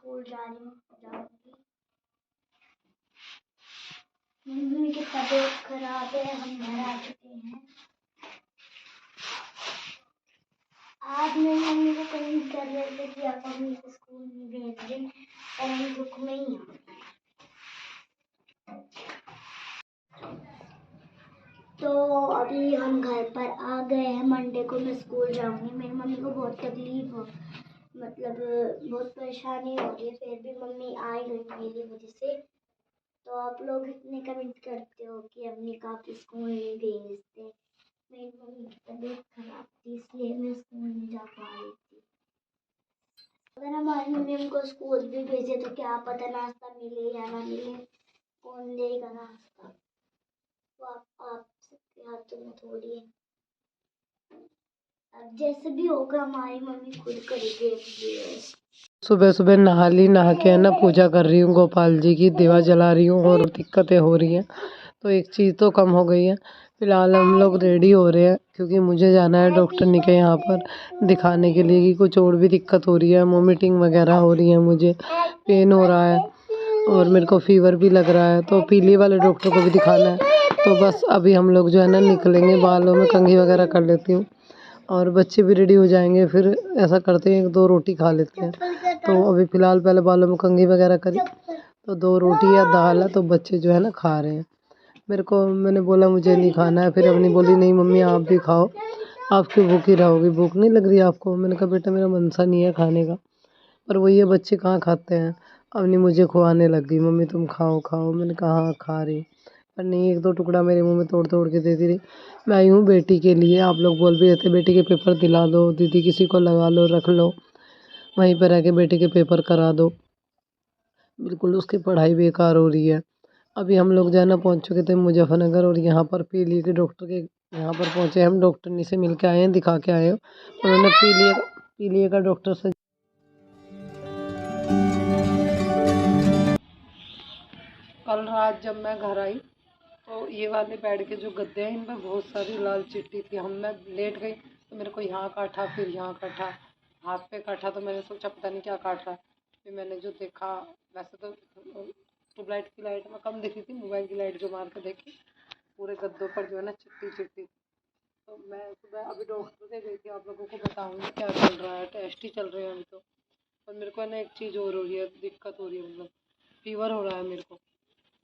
School जाऊंगी। Mummy की तबीयत खराब है, हम घर आ चुके हैं। आज मेरी मम्मी को कहीं कर रहे थे कि आप मम्मी को स्कूल नहीं भेज रहे, पर हम दुख में ही हैं। तो अभी हम घर पर आ गए हैं। मंडे को मैं स्कूल जाऊंगी। मेरी मम्मी को बहुत तकलीफ हो, मतलब बहुत परेशानी हो रही है, फिर भी मम्मी आई गई मेरी वजह से। तो आप लोग इतने कमेंट करते हो कि अपनी का स्कूल नहीं भेजते। मेरी मम्मी की तबीयत खराब थी, इसलिए मैं स्कूल नहीं जा पा रही थी। अगर हमारी मम्मी हमको स्कूल भी भेजे तो क्या पता नाश्ता मिले या ना मिले, कौन देगा नाश्ता? वो आप सबके हाथों में थोड़ी है। अब जैसे भी होगा हमारी मम्मी खुद करेगी। सुबह सुबह नहा के है ना पूजा कर रही हूँ, गोपाल जी की दिवा जला रही हूँ और दिक्कतें हो रही हैं तो एक चीज़ तो कम हो गई है। फिलहाल हम लोग रेडी हो रहे हैं क्योंकि मुझे जाना है डॉक्टर ने के यहाँ पर दिखाने के लिए कि कुछ और भी दिक्कत हो रही है, वोमिटिंग वगैरह हो रही है, मुझे पेन हो रहा है और मेरे को फीवर भी लग रहा है, तो पीली वाले डॉक्टर को भी दिखाना है। तो बस अभी हम लोग जो है ना निकलेंगे, बालों में कंघी वगैरह कर लेती हूँ और बच्चे भी रेडी हो जाएंगे। फिर ऐसा करते हैं 2 रोटी खा लेते हैं। तो अभी फ़िलहाल पहले बालों में कंघी वगैरह करी, तो 2 रोटी या दाल है तो बच्चे जो है ना खा रहे हैं। मैंने बोला मुझे नहीं खाना है, फिर अपनी बोली नहीं मम्मी आप भी खाओ, आप क्यों भूखी रहोगी, भूख नहीं लग रही आपको? मैंने कहा बेटा मेरा मन सा नहीं है खाने का, पर वही है बच्चे कहाँ खाते हैं। अपनी मुझे खुआने लग गई, मम्मी तुम खाओ खाओ। मैंने कहा हाँ खा रही, पर नहीं 1-2 टुकड़ा मेरे मुँह में तोड़ तोड़ के दे रही। मैं आई हूँ बेटी के लिए, आप लोग बोल भी रहते बेटी के पेपर दिला दो दीदी, किसी को लगा लो रख लो, वहीं पर रह के बेटी के पेपर करा दो। बिल्कुल उसकी पढ़ाई बेकार हो रही है। अभी हम लोग जो है ना पहुँच चुके थे मुजफ्फरनगर और यहाँ पर पीलिया के डॉक्टर के यहाँ पर पहुँचे। हम डॉक्टरनी से मिल के आए हैं, दिखा के आए हैं। उन्होंने पीलिया का डॉक्टर से कल रात जब मैं घर आई तो ये वाले बेड के जो गद्दे हैं इन पर बहुत सारी लाल चिट्टी थी। मैं लेट गई तो मेरे को यहाँ काटा, फिर यहाँ काटा, हाथ पे काटा, तो मैंने सोचा पता नहीं क्या काट रहा है। फिर मैंने जो देखा, वैसे तो ट्यूबलाइट की लाइट में कम दिखी थी, मोबाइल की लाइट जो मार के देखी पूरे गद्दों पर जो है ना चिट्टी चिट्टी। तो मैं सुबह अभी डॉक्टर से गई थी, आप लोगों को बताऊँगी क्या चल रहा है, टेस्ट ही चल रहे हैं अभी तो। पर मेरे को ना एक चीज़ और हो रही है, दिक्कत हो रही है, मतलब फीवर हो रहा है मेरे को।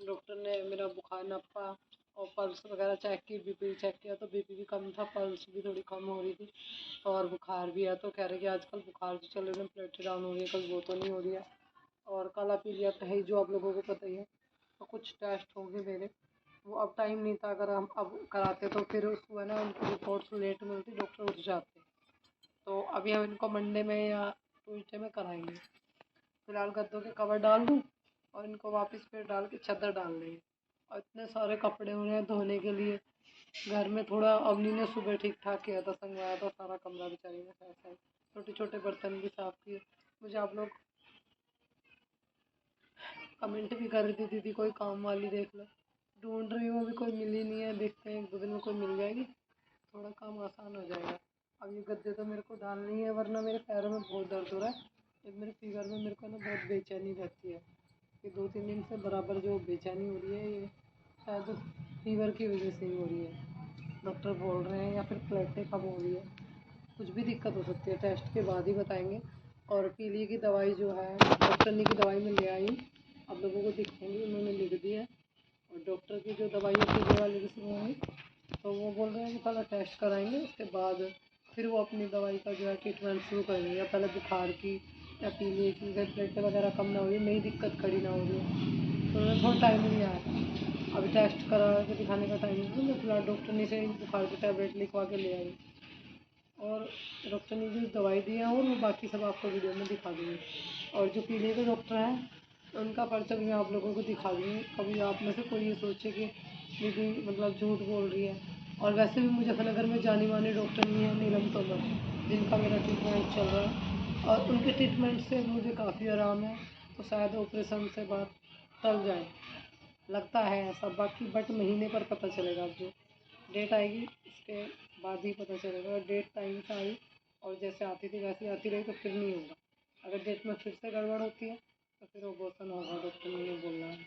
डॉक्टर ने मेरा बुखार नापा और पल्स वगैरह चेक की, बीपी चेक किया तो बीपी भी कम था, पल्स भी थोड़ी कम हो रही थी और बुखार भी है। तो कह रहे कि आजकल बुखार जो चल रहे हैं प्लेटें डाउन हो रही है, कल वो तो नहीं हो रही है। और काला पीलिया तो है ही, जो आप लोगों को पता ही है। तो कुछ टेस्ट होंगे मेरे, वो अब टाइम नहीं था, अगर हम अब कराते तो फिर उसको है ना उनकी रिपोर्ट्स लेट मिलती, डॉक्टर उठ जाते। तो अभी हम इनको मंडे में या ट्यूजडे में कराएंगे। फिलहाल गद्दों के कवर डाल दूँ और इनको वापस फिर डाल के चादर डाल देंगे। और इतने सारे कपड़े हो रहे हैं धोने के लिए घर में। थोड़ा अवनी ने सुबह ठीक ठाक किया था, संगवाया था सारा कमरा बेचारी ने, ऐसा छोटे छोटे बर्तन भी साफ़ किए। मुझे आप लोग कमेंट भी कर रही थी दीदी कोई काम वाली देख लो, ढूंढ रही हूँ, अभी कोई मिली नहीं है, देखते हैं 1-2 दिन में कोई मिल जाएगी, थोड़ा काम आसान हो जाएगा। अब ये गद्दे तो मेरे को डालने ही है, वरना मेरे पैरों में बहुत दर्द हो रहा है। एक मेरे फीवर में मेरे को ना बहुत बेचैनी रहती है, ये 2-3 दिन से बराबर जो बेचैनी हो रही है, ये शायद फीवर की वजह से ही हो रही है, डॉक्टर बोल रहे हैं, या फिर प्लेटें कम हो रही है, कुछ भी दिक्कत हो सकती है, टेस्ट के बाद ही बताएंगे। और पीलिया की दवाई जो है डॉक्टर ने की दवाई में ले आई, आप लोगों को दिखाएंगे, उन्होंने लिख दी है। और डॉक्टर की जो दवाई है पीलिया वाली की शुरू हुई, तो वो बोल रहे हैं कि पहले टेस्ट कराएंगे, उसके बाद फिर वो अपनी दवाई का जो है ट्रीटमेंट शुरू करेंगे, या पहले बुखार की या पीलिया की, अगर प्लेटें वगैरह कम ना हो रही, नई दिक्कत खड़ी ना हो रही है, तो उन्होंने थोड़ा टाइम लिया है। अभी टेस्ट करा के दिखाने का टाइम नहीं है, मैं फिलहाल डॉक्टर ने से बुखार की टैबलेट लिखवा के ले आई और डॉक्टर ने जो दवाई दी है और वो बाकी सब आपको वीडियो में दिखा दूँगी। और जो पीलिया के डॉक्टर हैं उनका पर्चा भी मैं आप लोगों को दिखा दूँगी। कभी आप में से कोई ये सोचे कि दीदी मतलब झूठ बोल रही है। और वैसे भी मुजफ्फरनगर में जानी मानी डॉक्टर नहीं है, नीलम तोमर, जिनका मेरा ट्रीटमेंट चल रहा है, और उनके ट्रीटमेंट से मुझे काफ़ी आराम है। तो शायद ऑपरेशन से बात टल जाए, लगता है ऐसा, बाकी बट महीने पर पता चलेगा। जो डेट आएगी उसके बाद ही पता चलेगा। डेट टाइम से आई और जैसे आती थी वैसे आती रही तो फिर नहीं होगा। अगर डेट में फिर से गड़बड़ होती है तो फिर अबॉर्शन होगा, डॉक्टर ने बोला है।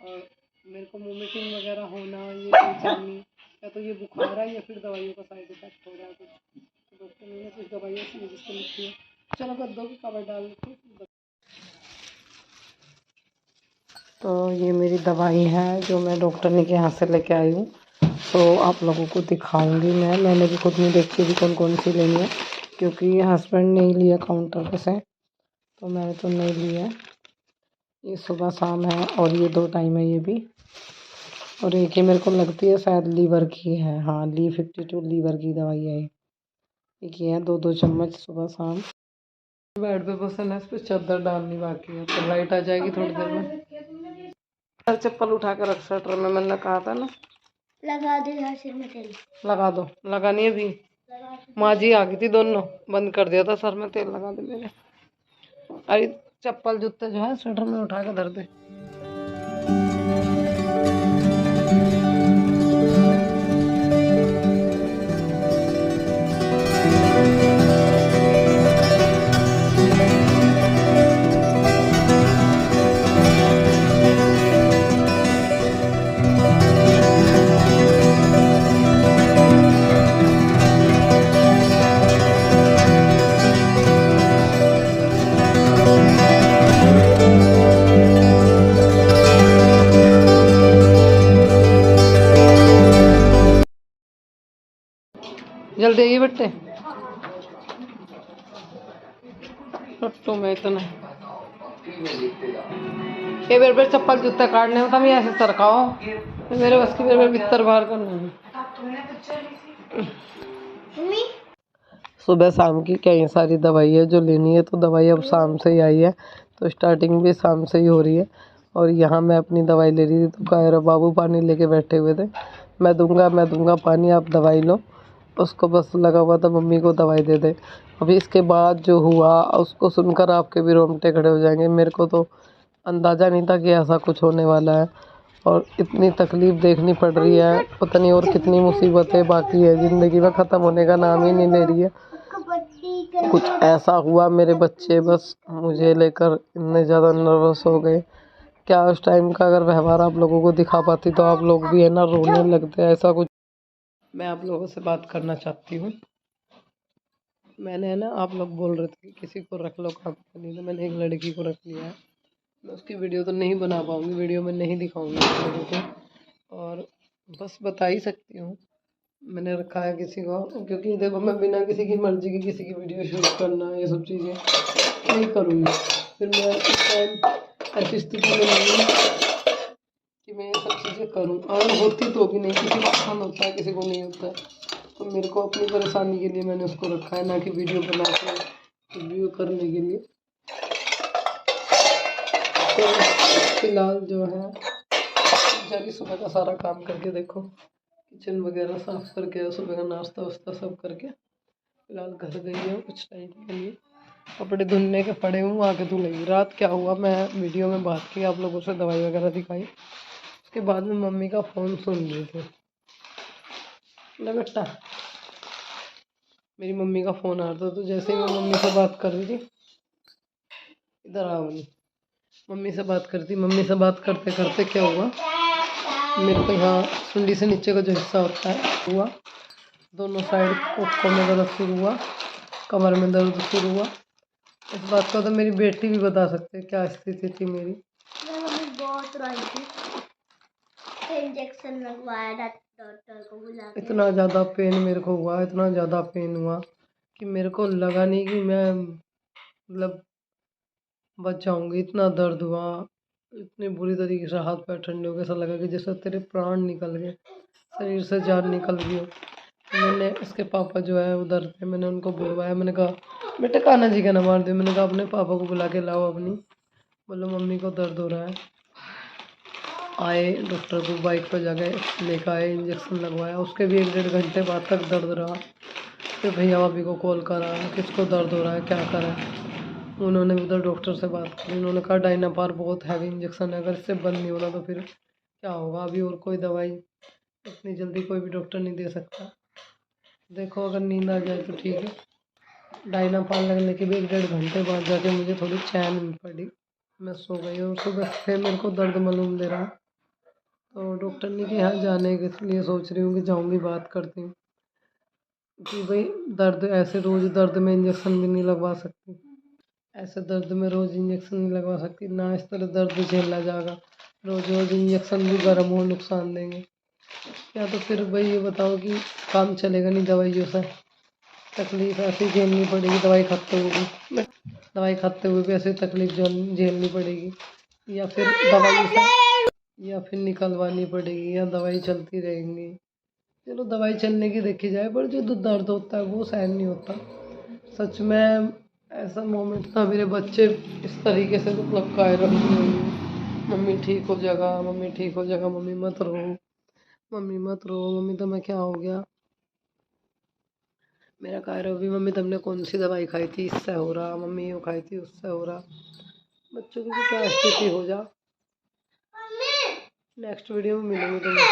और मेरे को वोमिटिंग वगैरह होना ये कोई चीज़ नहीं, या तो ये बुखार है या फिर दवाइयों का साइड इफेक्ट हो रहा है कुछ, तो डॉक्टर ने कुछ दवाइयाँ सी जिसको लिखी है। चलो गद्दों की कवर डाल देती हूँ। तो ये मेरी दवाई है जो मैं डॉक्टर ने के यहाँ से लेके आई हूँ, तो आप लोगों को दिखाऊंगी मैंने भी खुद नहीं देखी थी कौन कौन सी लेनी है, क्योंकि हस्बैंड नहीं लिया काउंटर पे से, तो मैंने तो नहीं लिया। ये सुबह शाम है और ये 2 टाइम है ये भी, और एक ही मेरे को लगती है शायद लीवर की है, हाँ Lee52 लीवर की दवाई है। एक ही है 2-2 चम्मच सुबह शाम। बेड पे बसन है, इस पर चादर डालनी बाकी है, तो लाइट आ जाएगी थोड़ी देर में। चप्पल उठा कर रख शटर में, मैंने कहा था ना। लगा दे यार सिर में तेल। लगा दो, लगानी है भी। माँ जी आ गई थी, दोनों बंद कर दिया था, सर में तेल लगा दे मेरे। अरे चप्पल जूते जो है स्वेटर में उठा के धर दे। जल्दी आइए बेटे, टट्टू में इतना ये मेरे पे चप्पल जूता काटने में तुम ऐसे सरकाओ, मेरे बस की, मेरे भीतर बाहर करना है। सुबह शाम की कई सारी दवाई है जो लेनी है, तो दवाई अब शाम से ही आई है, तो स्टार्टिंग भी शाम से ही हो रही है। और यहाँ मैं अपनी दवाई ले रही थी, तो कह रहा बाबू पानी लेके बैठे हुए थे, मैं दूंगा पानी, आप दवाई लो। उसको बस लगा हुआ था मम्मी को दवाई दे दे। अभी इसके बाद जो हुआ उसको सुनकर आपके भी रोंगटे खड़े हो जाएंगे। मेरे को तो अंदाज़ा नहीं था कि ऐसा कुछ होने वाला है, और इतनी तकलीफ़ देखनी पड़ रही है, पता नहीं और कितनी मुसीबतें बाकी है ज़िंदगी में, ख़त्म होने का नाम ही नहीं ले रही है। कुछ ऐसा हुआ मेरे बच्चे बस मुझे लेकर इतने ज़्यादा नर्वस हो गए, क्या उस टाइम का अगर व्यवहार आप लोगों को दिखा पाती तो आप लोग भी है ना रोने लगते। ऐसा कुछ मैं आप लोगों से बात करना चाहती हूँ। मैंने है ना, आप लोग बोल रहे थे कि किसी को रख लो काम पे, नहीं तो मैंने एक लड़की को रख लिया है। मैं उसकी वीडियो तो नहीं बना पाऊँगी, वीडियो में नहीं दिखाऊँगी आप लोगों को, और बस बता ही सकती हूँ मैंने रखा है किसी को, क्योंकि देखो मैं बिना किसी की मर्जी की किसी की वीडियो शूट करना ये सब चीज़ें नहीं करूँगी। फिर मैं इस टाइम ऐसी स्थिति में नहीं हूँ कि मैं ये सब चीज़ें करूँ, अगर होती तो भी नहीं, किसी को पसंद होता है किसी को नहीं होता है, तो मेरे को अपनी परेशानी के लिए मैंने उसको रखा है, ना कि वीडियो बना के रिव्यू करने के लिए। तो फिलहाल जो है बेचारी सुबह का सारा काम करके, देखो किचन वगैरह साफ करके, सुबह का नाश्ता वास्ता सब करके फिलहाल घर गई है कुछ टाइम के लिए। कपड़े धुलने के पड़े हूँ, आके धुल गई। रात क्या हुआ मैं वीडियो में बात की, आप लोगों से दवाई वगैरह दिखाई, उसके बाद में मम्मी का फ़ोन सुन रही थी। ले बेटा, मेरी मम्मी का फ़ोन आ रहा था, तो जैसे ही मैं मम्मी से बात कर रही थी, इधर आओ, मम्मी से बात करती, मम्मी से बात करते करते क्या हुआ, मेरे को यहाँ सुंडी से नीचे का जो हिस्सा होता है हुआ, दोनों साइड कोकों में दर्द शुरू हुआ, कमर में दर्द शुरू हुआ। इस बात को तो मेरी बेटी भी बता सकते हैं क्या स्थिति थी मेरी। बहुत रोई थी, इंजेक्शन लगवाया डॉक्टर को बुला के। इतना ज़्यादा पेन मेरे को हुआ, इतना ज़्यादा पेन हुआ कि मेरे को लगा नहीं कि मैं मतलब बच जाऊँगी। इतना दर्द हुआ, इतनी बुरी तरीके से हाथ पैर ठंडे हो गए, ऐसा लगा कि जैसे तेरे प्राण निकल गए, शरीर से जान निकल गई हो। मैंने इसके पापा जो है उधर थे, मैंने उनको बुलवाया, मैंने कहा बेटा कान्हा जी का ना मार दिया, मैंने कहा अपने पापा को बुला के लाओ अपनी, बोलो मम्मी को दर्द हो रहा है। आए डॉक्टर को बाइक पर जाके लेकर आए, इंजेक्शन लगवाया, उसके भी 1-1.5 घंटे बाद तक दर्द रहा। फिर भैया भाभी को कॉल करा, किसको दर्द हो रहा है क्या करें। उन्होंने उधर डॉक्टर से बात की, उन्होंने कहा डायनापार बहुत हैवी इंजेक्शन है, अगर इससे बंद नहीं होना तो फिर क्या होगा, अभी और कोई दवाई इतनी जल्दी कोई भी डॉक्टर नहीं दे सकता। देखो अगर नींद आ जाए तो ठीक है, डायनापाल लगने के भी 1-1.5 घंटे बाद जाके मुझे थोड़ी चैन मिल पड़ी। मैं सो गई और सुबह से मेरे को दर्द मालूम दे रहा। तो डॉक्टर ने कि यहाँ जाने के लिए सोच रही हूँ कि जाऊँगी, बात करती हूँ कि भाई दर्द ऐसे रोज़ दर्द में इंजेक्शन भी नहीं लगवा सकती, ऐसे दर्द में रोज़ इंजेक्शन नहीं लगवा सकती ना, इस तरह दर्द झेला जाएगा। रोज़ रोज़ इंजेक्शन भी गर्म हो नुकसान देंगे, या तो फिर भाई ये बताओ कि काम चलेगा नहीं दवाइयों से, तकलीफ ऐसी झेलनी पड़ेगी दवाई खाते हुए भी ऐसी तकलीफ झेलनी पड़ेगी, या फिर दवाई से या फिर निकलवानी पड़ेगी, या दवाई चलती रहेंगी। चलो दवाई चलने की देखी जाए, पर जो दर्द होता है वो सहन नहीं होता। सच में ऐसा मोमेंट था, मेरे बच्चे इस तरीके से मतलब कायरल हुए, मम्मी ठीक हो जाएगा, मम्मी ठीक हो जाएगा, मम्मी मत रो, मम्मी मत रो, मम्मी तुम्हें क्या हो गया। मेरा कह रहा भी मम्मी तुमने कौन सी दवाई खाई थी, इससे हो रहा, मम्मी वो खाई थी उससे हो रहा। बच्चों की भी क्या स्थिति हो जा। नेक्स्ट वीडियो में मिलूंगी तुम्हें।